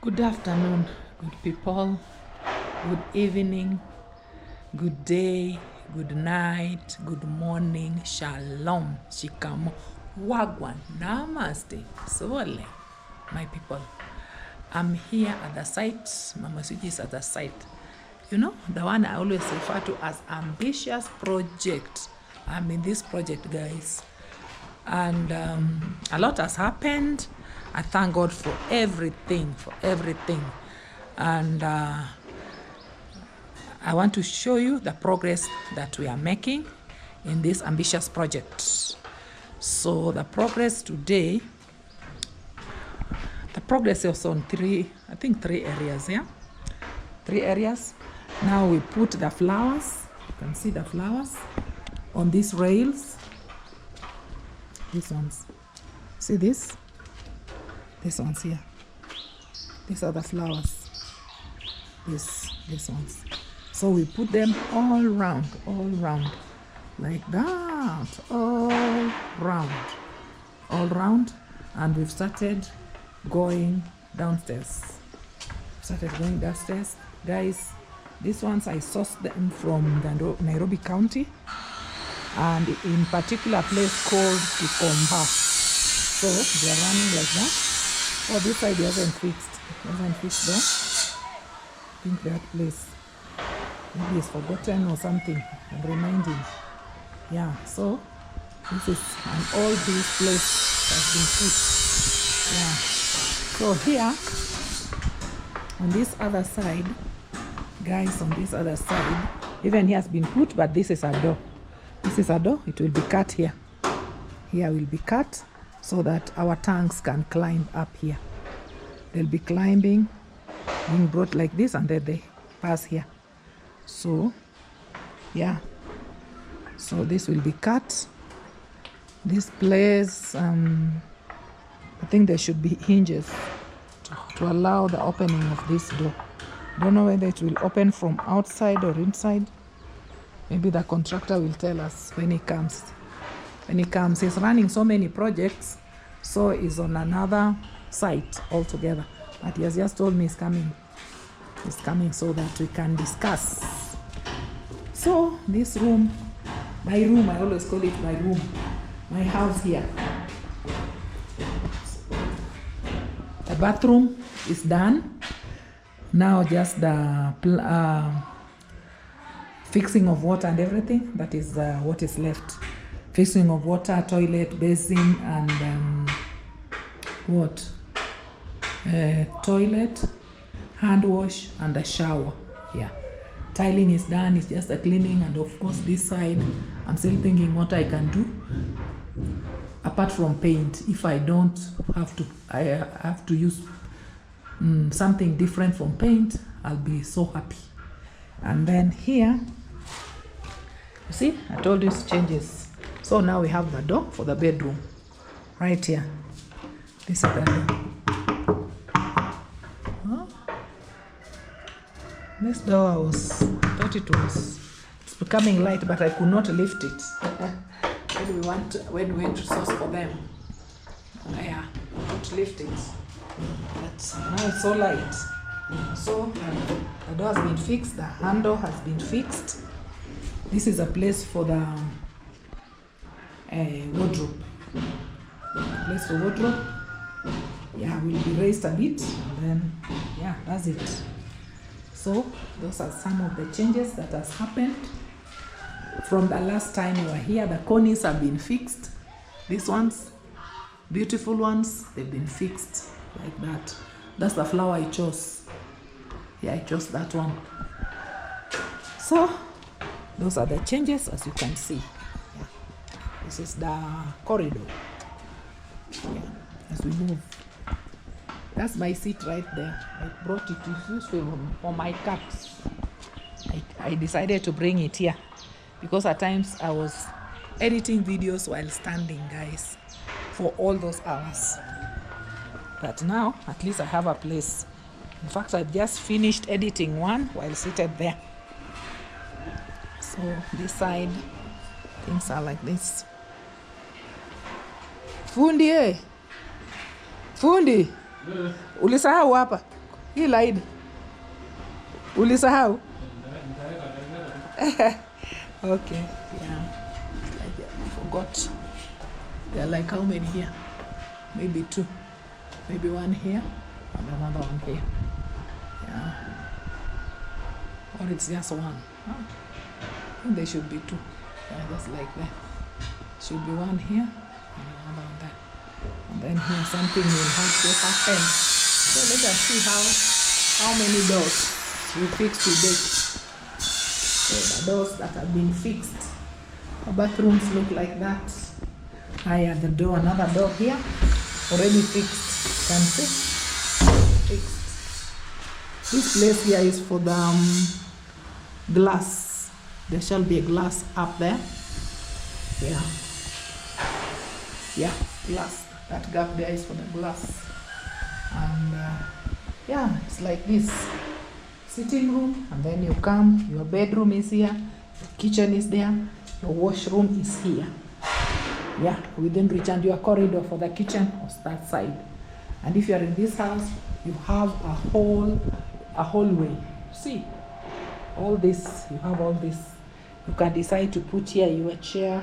Good afternoon, good people, good evening, good day, good night, good morning, shalom, shikamo, wagwan, namaste, sole, my people. I'm here at the site, Mama Suji is at the site. You know, the one I always refer to as ambitious project. I'm in this project, guys. And a lot has happened. I thank God for everything, and I want to show you the progress that we are making in this ambitious project. So the progress today, the progress is on three areas. Yeah, 3 areas. Now we put the flowers, you can see the flowers on these rails. These ones, see this? These ones here. These are the flowers. These ones. So we put them all round, like that, all round, and we've started going downstairs. Guys. These ones I sourced them from the Nairobi County, and in particular place called Kikomba. So they are running like that. Oh, this side hasn't fixed though. I think that place maybe it's forgotten or something. I'm reminding. Yeah, so this is an old this place has been put. Yeah. So here on this other side, guys, on this other side, even here has been put, but this is a door. It will be cut here. Here will be cut so that our tanks can climb up here. They'll be climbing, being brought like this, and then they pass here. So, yeah. So this will be cut. This place, I think there should be hinges to allow the opening of this door. Don't know whether it will open from outside or inside. Maybe the contractor will tell us when he comes. He's running so many projects, so he's on another site altogether. But he has just told me he's coming so that we can discuss. So this room, my room, I always call it my room, my house here. The bathroom is done. Now just the fixing of water and everything, that is what is left. Fixing of water, toilet, basin, and toilet, hand wash, and a shower. Yeah, tiling is done. It's just the cleaning, and of course this side I'm still thinking what I can do apart from paint. If I don't have to, I have to use something different from paint, I'll be so happy. And then here, you see, I told you it changes. So now we have the door for the bedroom right here. This is the door. Huh? This door thought it was becoming light, but I could not lift it. when we went to source for them, yeah, I could lift it. But now it's so light. So the door has been fixed, the handle has been fixed. This is a place for the wardrobe. Place for wardrobe. Yeah, will be raised a bit, and then yeah, that's it. So those are some of the changes that has happened from the last time we were here. The cornices have been fixed. These ones, beautiful ones, they've been fixed like that. That's the flower I chose. Yeah, I chose that one. So those are the changes, as you can see. Yeah. This is the corridor. Yeah, as we move. That's my seat right there. I brought it. It's useful for my cats. I decided to bring it here because at times I was editing videos while standing, guys, for all those hours. But now at least I have a place. In fact, I just finished editing one while seated there. So this side, things are like this. Fundi, Fundi, ulisahau hapa. Hii laini. Ulisahau? Okay, yeah. I forgot. There are like how many here? Maybe 2. Maybe 1 here and another one here. Yeah. Or it's just 1. Oh. I think there should be 2. Yeah, just like that. Should be 1 here and another one there. And then here something will have to happen. So let us see how many doors we fix today. So the doors that have been fixed. The bathrooms look like that. The door, another door here, already fixed. Can see? Fixed. This place here is for the glass. There shall be a glass up there. Yeah. Yeah, glass. That gap there is for the glass. And yeah, it's like this. Sitting room, and then you come, your bedroom is here, your kitchen is there, your washroom is here. Yeah, within reach, and your corridor for the kitchen or that side. And if you are in this house, you have a hallway. See, all this, you have all this. You can decide to put here your chair,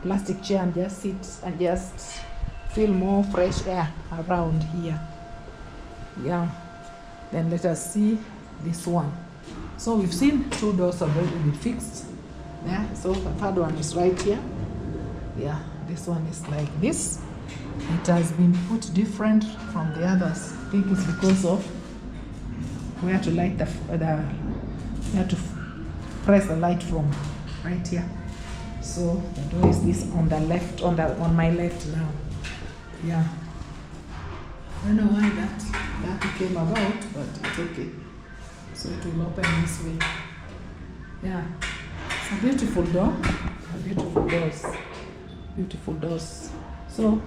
plastic chair, and just sit and just feel more fresh air around here. Yeah, then let us see this one. So we've seen 2 doors already been fixed. Yeah, so the 3rd one is right here. Yeah, this one is like this. It has been put different from the others. I think it's because of where to light where to press the light from. Right here. So the door is this on the left, on my left now. Yeah. I don't know why that came about, but it's okay. So it will open this way. Yeah. It's a beautiful door. Beautiful doors. Beautiful doors. So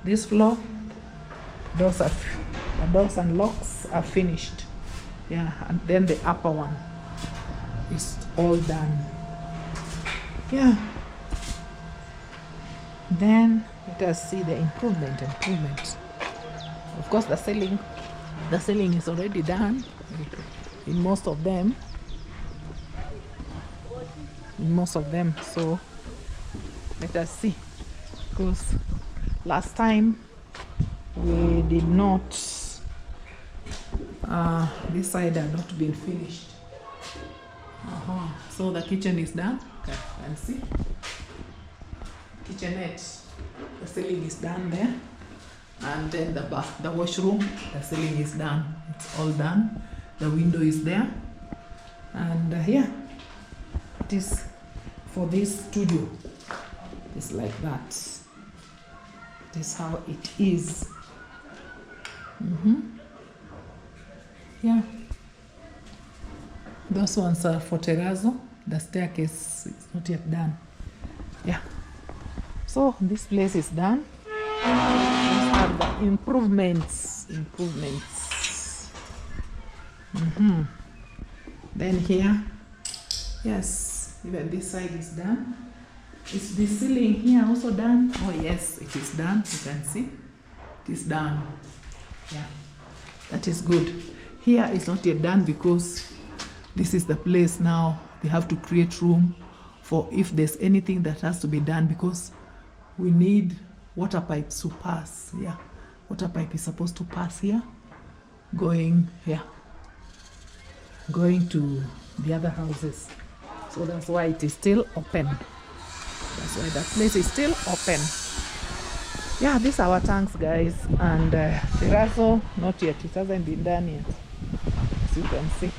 this floor, the doors and locks are finished. Yeah, and then the upper one is all done. Yeah. Then let us see the improvement. Of course, the ceiling is already done in most of them. So let us see, because last time we did not. This side had not been finished. So the kitchen is done. Okay, and see, kitchenette, the ceiling is done there. And then the washroom, the ceiling is done. It's all done. The window is there. And yeah, it is for this studio. It's like that. It is how it is. Yeah. Those ones are for terrazzo. The staircase is not yet done. Yeah. So this place is done. These are the improvements. Then here, yes, even this side is done. Is the ceiling here also done? Oh yes, it is done. You can see it is done. Yeah, that is good. Here is not yet done because this is the place now. They have to create room for if there's anything that has to be done, because we need water pipes to pass. Yeah, water pipe is supposed to pass here, going here, going to the other houses. So that's why it is still open. That's why that place is still open. Yeah, these are our tanks, guys. And terrazzo, not yet. It hasn't been done yet. As you can see,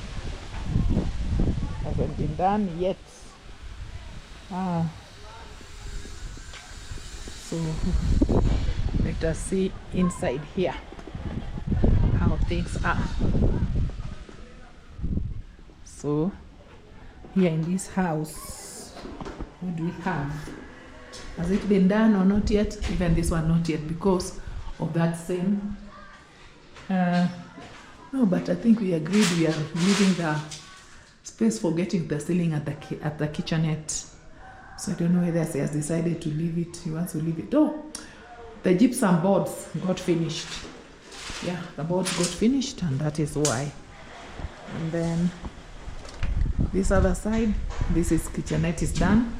hasn't been done yet. So let us see inside here how things are. So here in this house, what do we have? Has it been done or not yet? Even this one not yet, because of that same no, but I think we agreed we are leaving the space for getting the ceiling at the kitchenette. So I don't know whether he has decided to leave it. He wants to leave it. Oh, the gypsum boards got finished. yeah, the boards got finished, and that is why. And then this other side, this is kitchenette is done,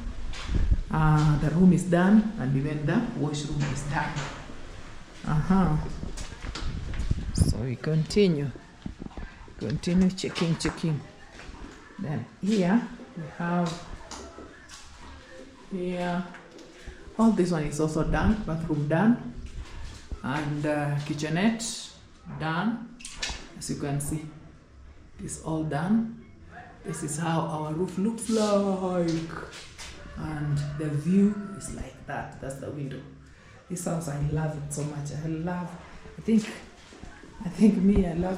the room is done, and even the washroom is done. So we continue checking. Then here we have here, all this one is also done, bathroom done, and kitchenette done. As you can see, it's all done. This is how our roof looks like, and the view is like that. That's the window. This house, I love it so much. I love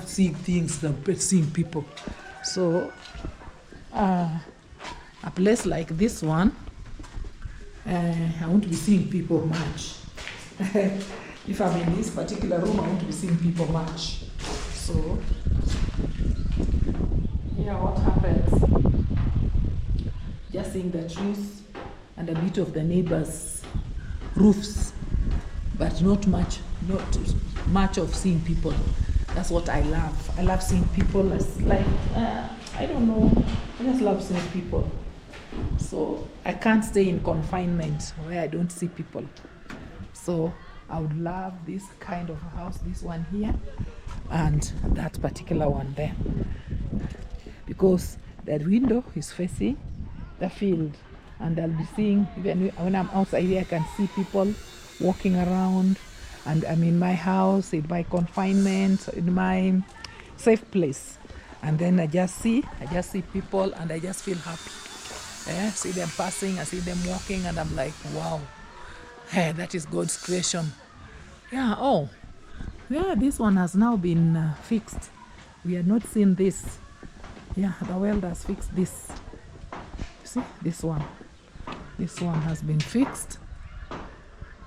seeing things than seeing people. So a place like this one, I won't be seeing people much. If I'm in this particular room, I won't be seeing people much. So here, what happens? Just seeing the trees and a bit of the neighbors' roofs, but not much of seeing people. That's what I love. I love seeing people. It's like I don't know. I just love seeing people. So I can't stay in confinement where I don't see people. So I would love this kind of a house, this one here, and that particular one there, because that window is facing the field, and I'll be seeing, even when I'm outside here, I can see people walking around, and I'm in my house, in my confinement, in my safe place, and then I just see people, and I just feel happy. See them passing, I see them walking, and I'm like, wow, hey, that is God's creation. Yeah, this one has now been fixed. We had not seen this. Yeah, the welder has fixed this. See, this one has been fixed,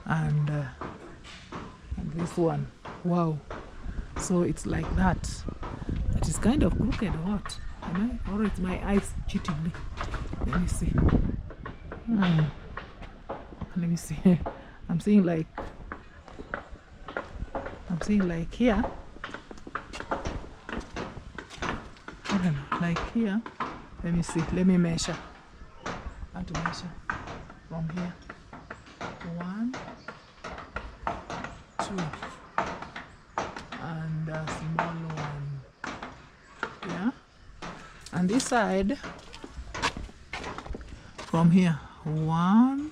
and this one, wow. So it's like that. It is kind of crooked or what? Or it's my eyes cheating me. Let me see. Let me see. I'm seeing like here. I don't know, like here. Let me see. Let me measure. I have to measure from here. 1, 2, and a small one. Yeah. And this side, from here, 1,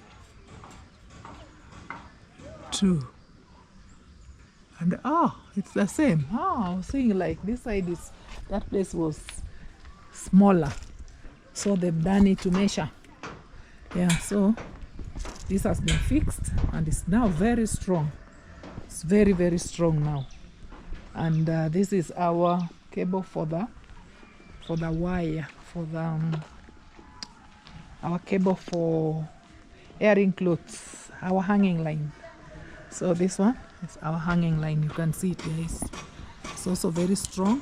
2, and it's the same. I was saying like this side that place was smaller, so they've done it to measure. Yeah, so this has been fixed, and it's now very strong. It's very, very strong now. And this is our cable for the wire, for the our cable for airing clothes, our hanging line. So this one is our hanging line. You can see it, guys. It's also very strong.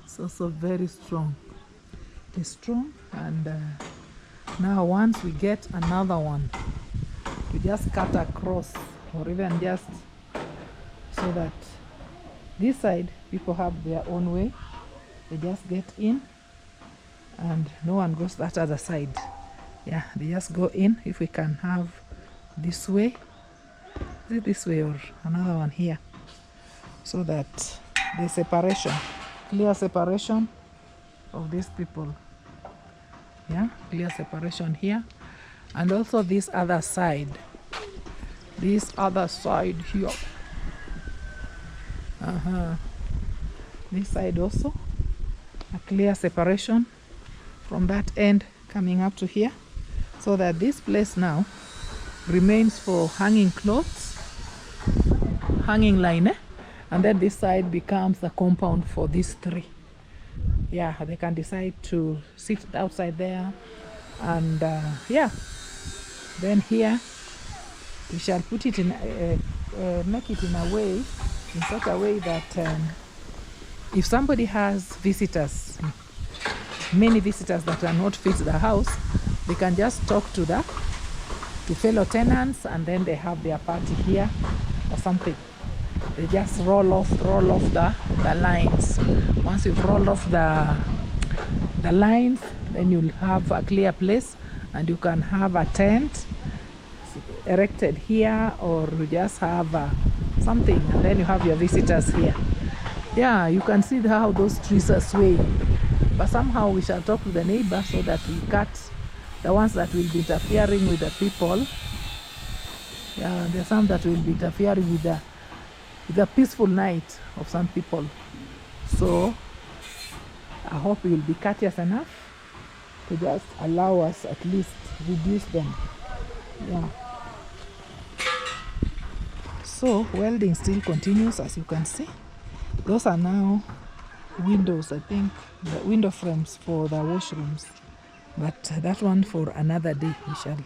It's also very strong. It's strong, and now once we get another one, we just cut across, or even just so that this side people have their own way. They just get in, and no one goes that other side. Yeah, they just go in. If we can have this way, this way, or another one here, so that the separation, clear separation of these people. Yeah, clear separation here, and also this other side here. This side also, a clear separation from that end coming up to here, so that this place now remains for hanging clothes, hanging line, and then this side becomes the compound for these three. Yeah, they can decide to sit outside there, and then here we shall put it in, make it in such a way that if somebody has visitors, many visitors that are not fit the house, they can just talk to fellow tenants, and then they have their party here or something. they just roll off the lines. Once you've rolled off the lines, then you'll have a clear place, and you can have a tent erected here, or you just have something, and then you have your visitors here. Yeah, you can see how those trees are swaying, but somehow we shall talk to the neighbor so that we cut the ones that will be interfering with the people. Yeah, there are some that will be interfering with the peaceful night of some people. So I hope you will be courteous enough to just allow us at least reduce them. Yeah. So welding still continues, as you can see. Those are now windows, I think, the window frames for the washrooms. But that one for another day. We shall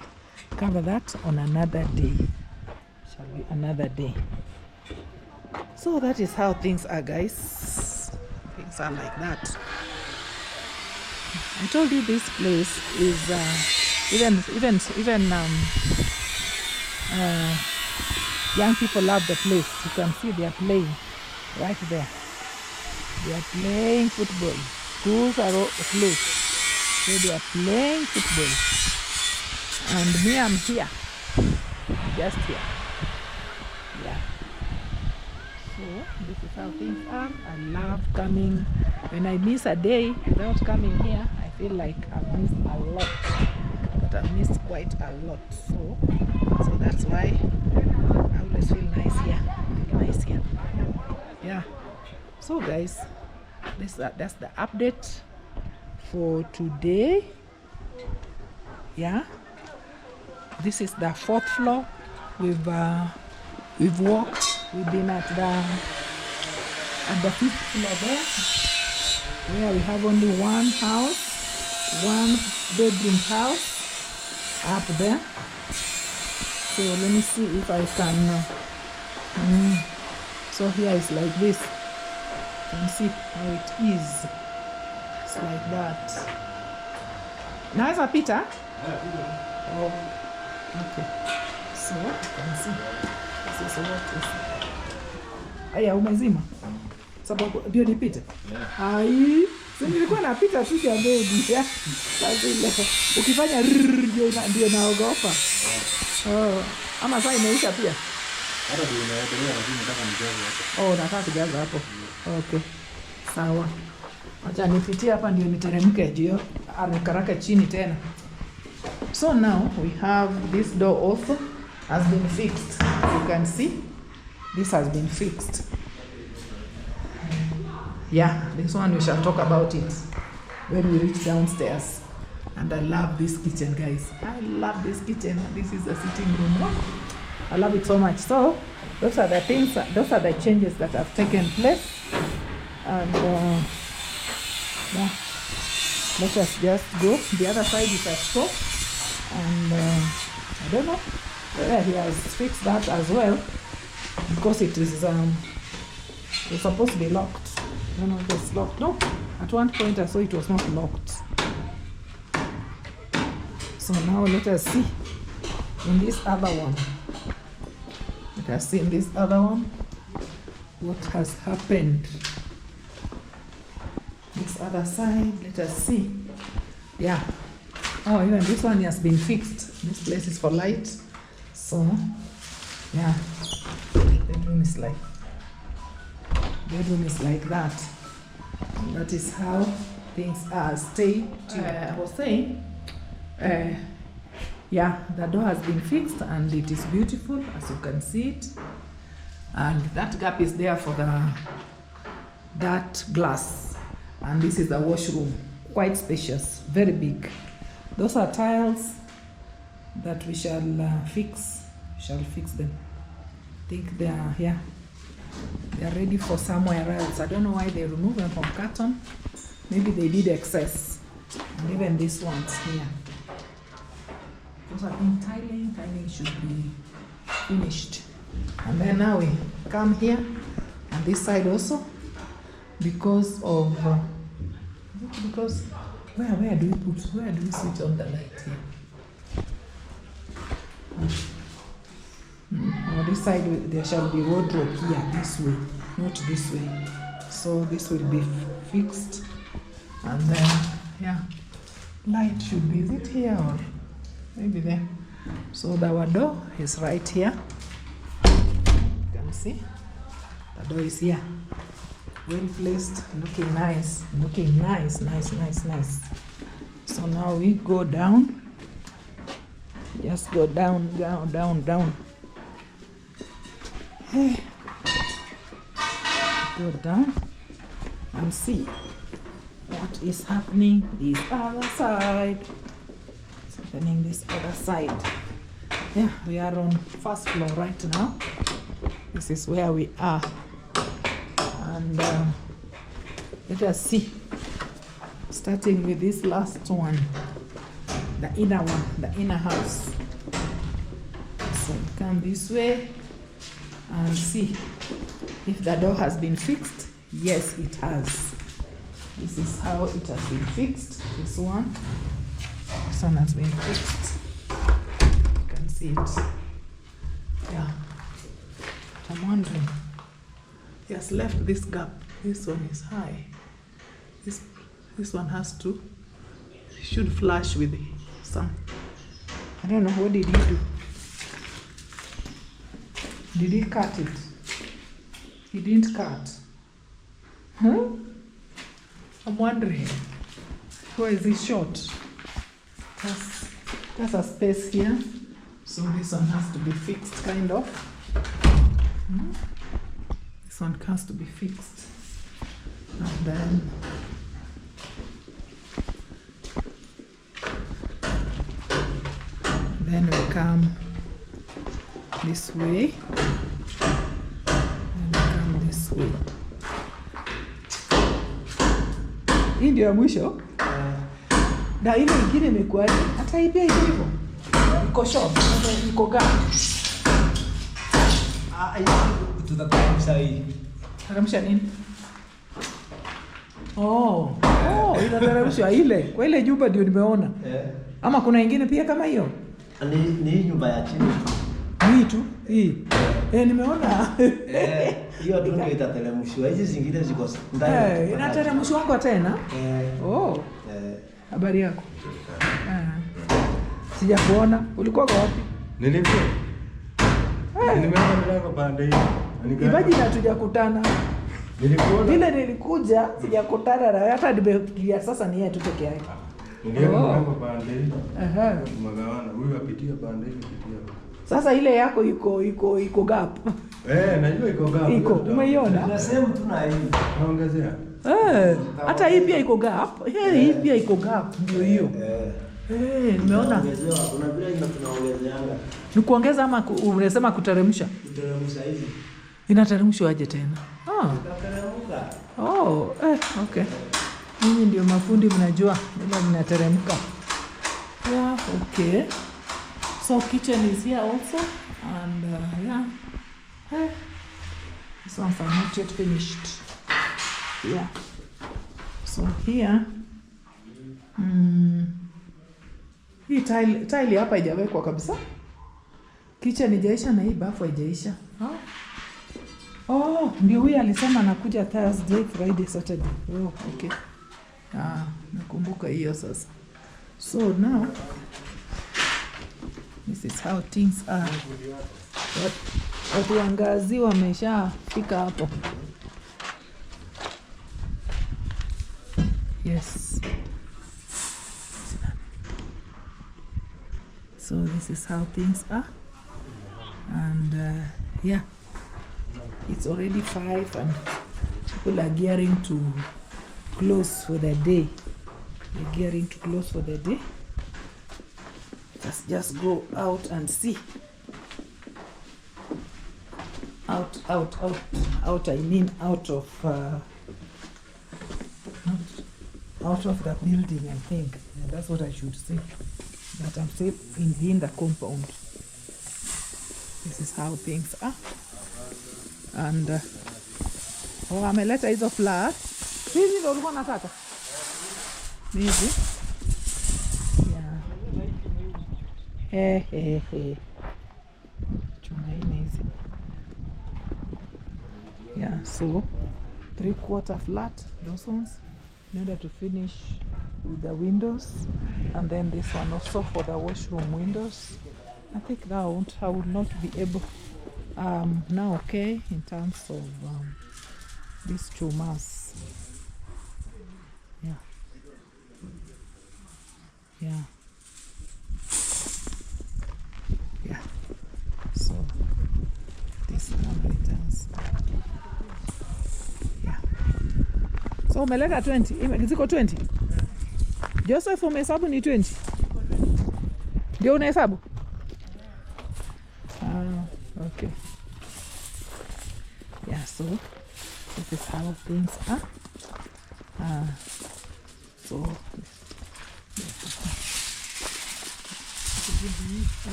cover that on another day. Shall be another day. So that is how things are, guys. Things are like that. I told you this place is even young people love the place. You can see they are playing right there. They are playing football. Schools are closed, so they are playing football. And me, I'm here, just here. Yeah. So this is how things are. I love coming. When I miss a day without coming here, I feel like I've missed a lot. But I've missed quite a lot. So that's why I always feel nice here. Yeah. So guys, that's the update for today. Yeah. This is the 4th floor. We've walked. We've been at the 5th floor there, where we have only one bedroom house up there. So let me see if I can. So here is like this. You can see how it is. It's like that. Naweza pita? Oh, okay. So you can see this is what is. Aya, umezima? Sababu ndio nipite. Ai, sasa nilikuwa napita tu ya baby. Sasa ile ukifanya ndio naogopa. Oh, ama sasa imeisha pia. Hata ndio inaendelea, lakini nataka nijaze hapo. Oh, nataka kujaza hapo. Okay. Sawa. Acha nipitie hapa ndio niteremke jio amekaraka chini tena. So now we have this door also has been fixed. You can see this has been fixed. Yeah, this one we shall talk about it when we reach downstairs. And I love this kitchen, guys. I love this kitchen. This is the sitting room. I love it so much. So those are the things, those are the changes that have taken place. And yeah, let us just go. The other side is a stop. And I don't know whether he has fixed that as well, because it is it's supposed to be locked. I don't know if it's locked. No, at one point I saw it was not locked. So now let us see in this other one. Let us see in this other one what has happened. This other side, let us see. Yeah. Oh, even this one has been fixed. This place is for light. So, yeah. Bedroom is like that. And that is how things are. Stay tuned. I was saying, yeah, the door has been fixed and it is beautiful, as you can see it. And that gap is there for that glass. And this is the washroom, quite spacious, very big. Those are tiles that we shall fix. We shall fix them. I think they are here. They are ready for somewhere else. I don't know why they remove them from carton. Maybe they did excess. And even these ones here. Those are in tiling. Tiling should be finished. And then now we come here on this side also, because of where do we switch on the light here? on this side there shall be wardrobe here, this way, not this way. So this will be fixed, and then yeah, light should be, is it here or maybe there? So our door is right here. You can see the door is here, well placed, looking nice, nice. So now we go down, just go down. Hey. Go down and see what is happening this other side. It's happening this other side. Yeah, we are on first floor right now. This is where we are, and let us see, starting with this last one, the inner one, the inner house. So we come this way and see if the door has been fixed. Yes, it has. This is how it has been fixed. This one has been fixed. You can see it. Yeah. I'm wondering. He has left this gap. This one is high. This one has to. Should flush with some. I don't know, what did he do? Did he cut it? He didn't cut. Huh? I'm wondering. Why is it short? There's a space here. So this one has to be fixed, kind of. This one has to be fixed. And then we come this way. Hii ndio ya mwisho. Na ile ingine imekuwa hata hii pia iko hivyo. Iko short, iko gap. Tutatamsha hii. Tatamsha nini? Inateremshwa ile. Kwa ile jumba ndio nimeona. Ama kuna ingine pia kama hiyo? Ni nyumba ya chini. Hii tu, hii. Nimeona. Hiyo tu ndio itateremshwa. Hizi zingine ziko ndani. Inateremshwa tena? Habari yako? Sijakuona. Ulikuwa wapi? Nilikuwa. Nimeona mlango pande hii. Ibaji hatujakutana. Nilikuwa. Vile nilikuja sijakutana na hata nimefikiria sasa ni yeye tu peke yake. Niliona mlango pande hii. Magawana. Huyu apitia pande hii, apitia. Sasa ile yako iko gap. Najua iko gap. Iko, umeiona? Nasema tuna hii. Naongezea. Hata hii pia iko gap. Hii pia iko gap, ndio hiyo. Nimeona. Kuna vile tunaongezeanga. Ni kuongeza ama unasema kuteremsha? Kuteremsha hivi. Inateremshwa aje tena? Okay. Mimi ndio mafundi mnajua, ndio mnateremka. Yeah, okay. So kitchen is here also, and this one's not yet finished. Yeah. So here, hii tile hapa haijawekwa kabisa. Kitchen haijaisha na hii bafu haijaisha. Ndio huyu alisema anakuja Thursday, Friday, Saturday. Okay. Nakumbuka hiyo sasa. So now this is how things are. Watu wangazi wameshafika hapo. Yes. So this is how things are. And it's already 5 and people are gearing to close for the day. They're gearing to close for the day. Let's just go out and see. Out, I mean out of out of the building, I think. Yeah, that's what I should say. But I'm still in the compound. This is how things are. And ameleta hizo flowers. Hizi ndio ulikuwa unataka? Hizi? Yeah. Chuma hizi. So 3/4 flat, those ones, in order to finish with the windows, and then this one also for the washroom windows. I think I will not be able now, okay, in terms of these chumas. Yeah. So this one returns. Yeah. So umeleta 20, ziko 20. Joseph, umehesabu ni 20? Ndio unahesabu? Okay. Yeah, so this is how things are. So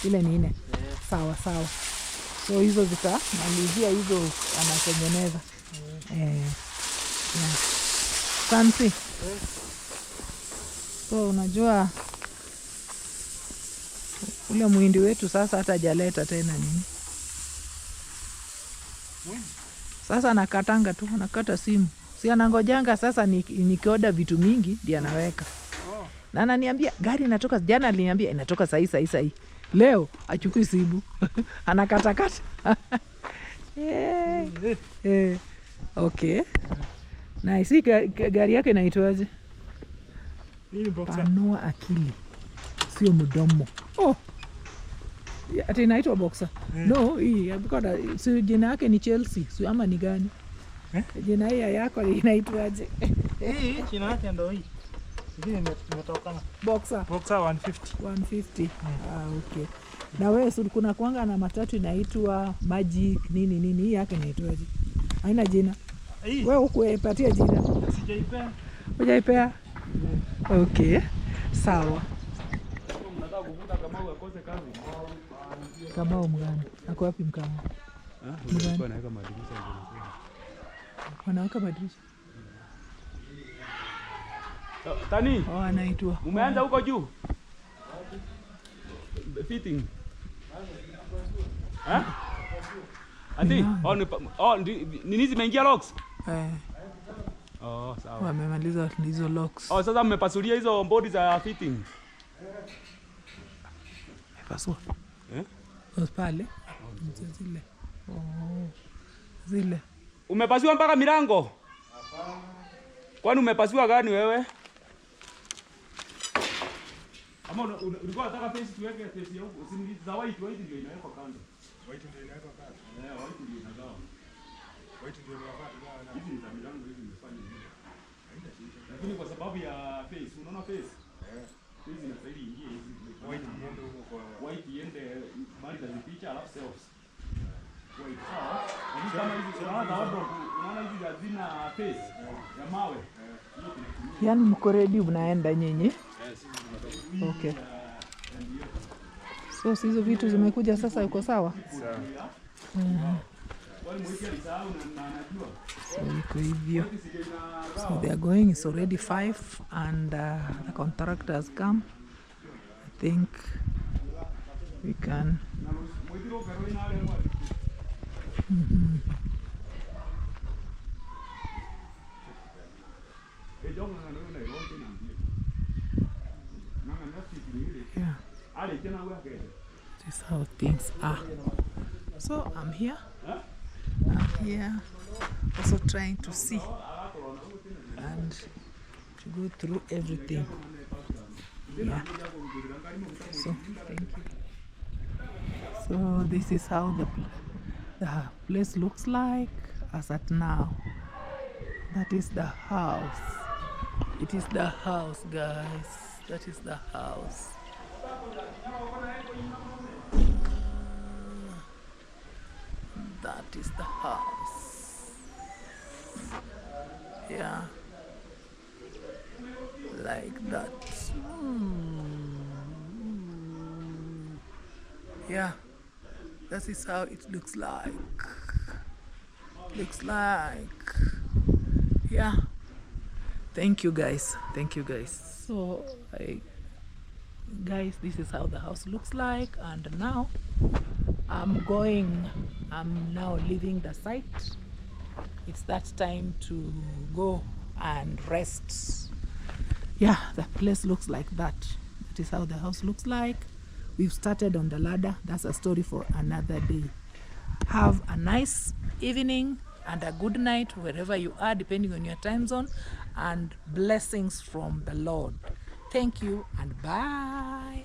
ile ni 4. Sawa. So hizo zitamalizia hizo anatengeneza. Yeah. Fancy. So unajua ule muhindi wetu sasa hata hajaleta tena nini. Sasa anakatanga tu, anakata simu. Si anangojanga sasa nikioda vitu mingi ndio anaweka. Na ananiambia gari inatoka, jana aliniambia inatoka sahi. Leo achukui simu. Anakata. Okay. Nice. Gari yake inaitwaje? Hii boxer. Panua akili. Sio mdomo. Ati inaitwa boxer. No, hii si jina yake ni Chelsea. Si ama ni gani? Jina hii yako inaitwaje? Hii jina yake ndio hii. Hii imetokana. Boxer 150. Okay. Na wewe kuna kuanga na matatu inaitwa Magic nini hii yake inaitwaje? Haina jina. Wewe ukuepatia jina? Sijaipea. Hujaipea? Okay. Sawa. Unataka kuvuta kama ukose kazi. Kama mgani? Ako wapi mkama? Unaweka madirisha ndio. Wanaweka madirisha. Tani? Anaitwa. Umeanza huko juu? Fitting. Ati? Nini zimeingia locks? Sawa. Wamemaliza hizo locks. Sasa mmepasulia hizo bodi za fitting. Pasua. Pale. Zile. Zile. Umepasua mpaka milango? Hapana. Kwani umepasua gani wewe? Ama ulikuwa unataka face tuweke face ya huko, si za white ndio inawekwa kando. White ndio inawekwa kando. White ndio inagawa. White ndio inawekwa kando. Hizi ni za milango hizi zimefanya hivi. Lakini kwa sababu ya face, unaona face? Hizi inastahili ingie hizi. White iende huko kwa white iende mali za picha alafu selves. White sawa. Hizi kama hizi unaona hizi hazina face ya mawe. Yaani mko ready mnaenda nyinyi? Okay. So hizo vitu zimekuja sasa, uko sawa? So iko hivyo. So they are going, it's already 5 and the contractor has come. I think we can. Yeah. This is how things are. So I'm here also trying to see and to go through everything. Yeah. So thank you. So this is how the place looks like as at now. That is the house. It is the house, guys. That is the house. That is the house. Yeah. Like that. Yeah. That is how it looks like. Yeah. Thank you guys. So guys, this is how the house looks like, and now I'm now leaving the site it's that time to go and rest. Yeah, the place looks like that. That is how the house looks like. We've started on the ladder. That's a story for another day. Have a nice evening and a good night wherever you are, depending on your time zone, and blessings from the Lord. Thank you and bye.